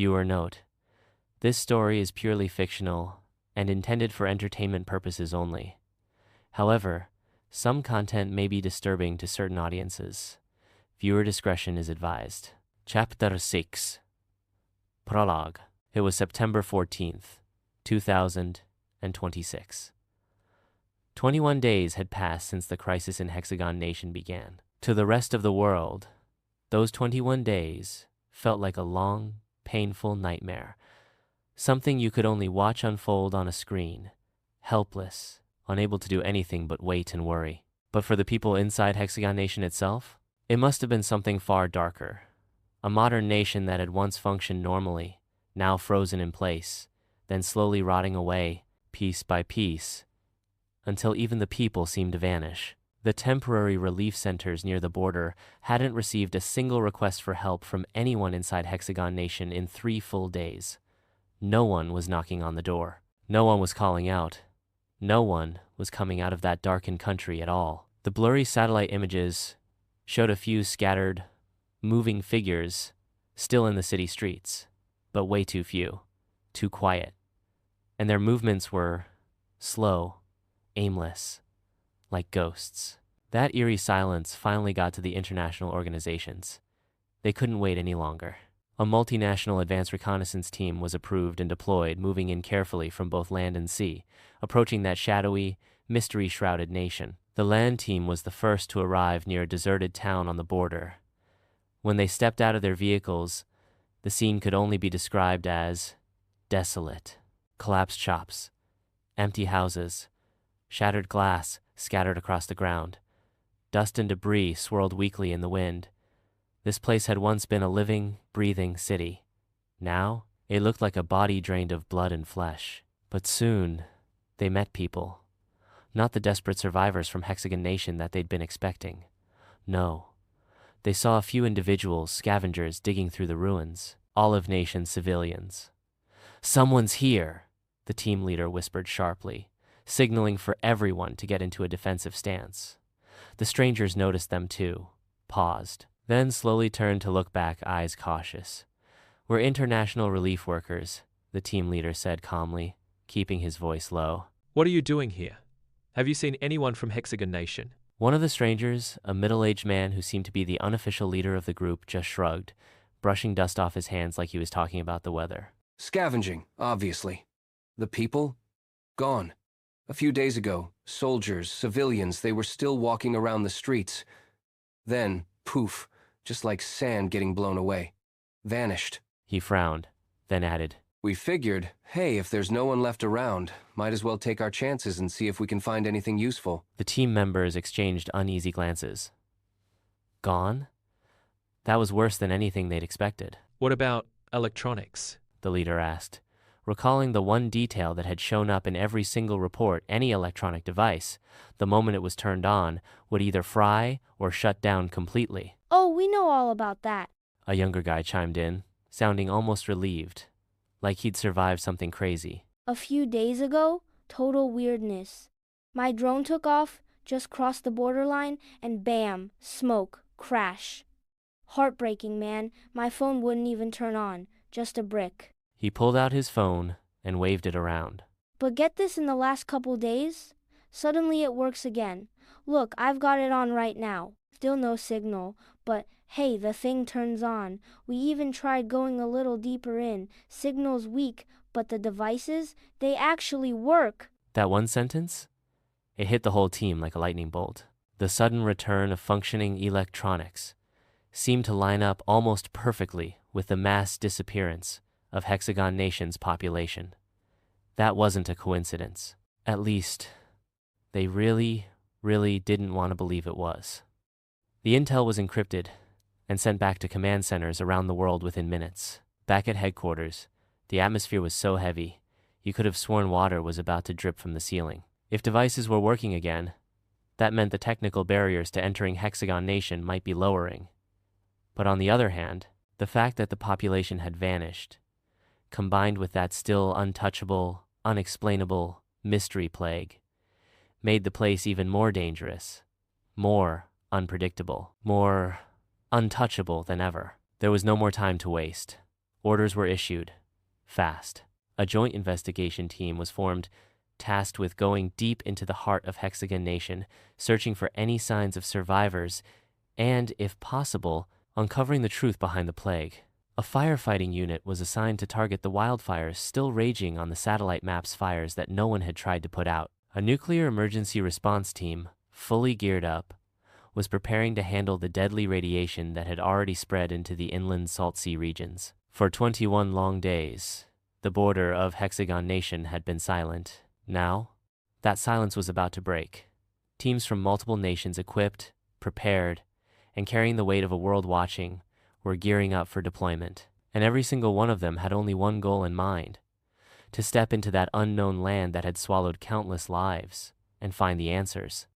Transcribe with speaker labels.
Speaker 1: Viewer note: this story is purely fictional and intended for entertainment purposes only. However, some content may be disturbing to certain audiences. Viewer discretion is advised. Chapter 6. Prologue. It was September 14th, 2026. 21 days had passed since the crisis in Hexagon Nation began. To the rest of the world, those 21 days felt like a long, painful nightmare. Something you could only watch unfold on a screen, helpless, unable to do anything but wait and worry. But for the people inside Hexagon Nation itself, it must have been something far darker. A modern nation that had once functioned normally, now frozen in place, then slowly rotting away, piece by piece, until even the people seemed to vanish. The temporary relief centers near the border hadn't received a single request for help from anyone inside Hexagon Nation in 3 full days. No one was knocking on the door. No one was calling out. No one was coming out of that darkened country at all. The blurry satellite images showed a few scattered, moving figures still in the city streets, but way too few, too quiet. And their movements were slow, aimless, like ghosts. That eerie silence finally got to the international organizations. They couldn't wait any longer. A multinational advanced reconnaissance team was approved and deployed, moving in carefully from both land and sea, approaching that shadowy, mystery-shrouded nation. The land team was the first to arrive near a deserted town on the border. When they stepped out of their vehicles, the scene could only be described as desolate. Collapsed shops, empty houses, shattered glass scattered across the ground. Dust and debris swirled weakly in the wind. This place had once been a living, breathing city. Now, it looked like a body drained of blood and flesh. But soon, they met people. Not the desperate survivors from Hexagon Nation that they'd been expecting. No. They saw a few individuals, scavengers, digging through the ruins. Olive Nation civilians. "Someone's here," the team leader whispered sharply, signaling for everyone to get into a defensive stance. The strangers noticed them too, paused, then slowly turned to look back, eyes cautious. "We're international relief workers," the team leader said calmly, keeping his voice low.
Speaker 2: "What are you doing here? Have you seen anyone from Hexagon Nation?"
Speaker 1: One of the strangers, a middle-aged man who seemed to be the unofficial leader of the group, just shrugged, brushing dust off his hands like he was talking about the weather.
Speaker 3: "Scavenging, obviously. The people? Gone. A few days ago, soldiers, civilians, they were still walking around the streets. Then, poof, just like sand getting blown away. Vanished."
Speaker 1: He frowned, then added,
Speaker 3: "We figured, hey, if there's no one left around, might as well take our chances and see if we can find anything useful."
Speaker 1: The team members exchanged uneasy glances. Gone? That was worse than anything they'd expected.
Speaker 2: "What about electronics?"
Speaker 1: the leader asked, recalling the one detail that had shown up in every single report. Any electronic device, the moment it was turned on, would either fry or shut down completely.
Speaker 4: "Oh, we know all about that,"
Speaker 1: a younger guy chimed in, sounding almost relieved, like he'd survived something crazy.
Speaker 4: "A few days ago, total weirdness. My drone took off, just crossed the borderline, and bam, smoke, crash. Heartbreaking, man. My phone wouldn't even turn on, just a brick."
Speaker 1: He pulled out his phone and waved it around.
Speaker 4: "But get this, in the last couple days, suddenly it works again. Look, I've got it on right now. Still no signal, but hey, the thing turns on. We even tried going a little deeper in. Signal's weak, but the devices, they actually work."
Speaker 1: That one sentence? It hit the whole team like a lightning bolt. The sudden return of functioning electronics seemed to line up almost perfectly with the mass disappearance of Hexagon Nation's population. That wasn't a coincidence. At least, they really didn't want to believe it was. The intel was encrypted and sent back to command centers around the world within minutes. Back at headquarters, the atmosphere was so heavy, you could have sworn water was about to drip from the ceiling. If devices were working again, that meant the technical barriers to entering Hexagon Nation might be lowering. But on the other hand, the fact that the population had vanished, combined with that still untouchable, unexplainable mystery plague, made the place even more dangerous, more unpredictable, more untouchable than ever. There was no more time to waste. Orders were issued. Fast. A joint investigation team was formed, tasked with going deep into the heart of Hexagon Nation, searching for any signs of survivors, and, if possible, uncovering the truth behind the plague. A firefighting unit was assigned to target the wildfires still raging on the satellite map's fires that no one had tried to put out. A nuclear emergency response team, fully geared up, was preparing to handle the deadly radiation that had already spread into the inland Salt Sea regions. For 21 long days, the border of Hexagon Nation had been silent. Now, that silence was about to break. Teams from multiple nations equipped, prepared, and carrying the weight of a world watching were gearing up for deployment. And every single one of them had only one goal in mind: to step into that unknown land that had swallowed countless lives and find the answers.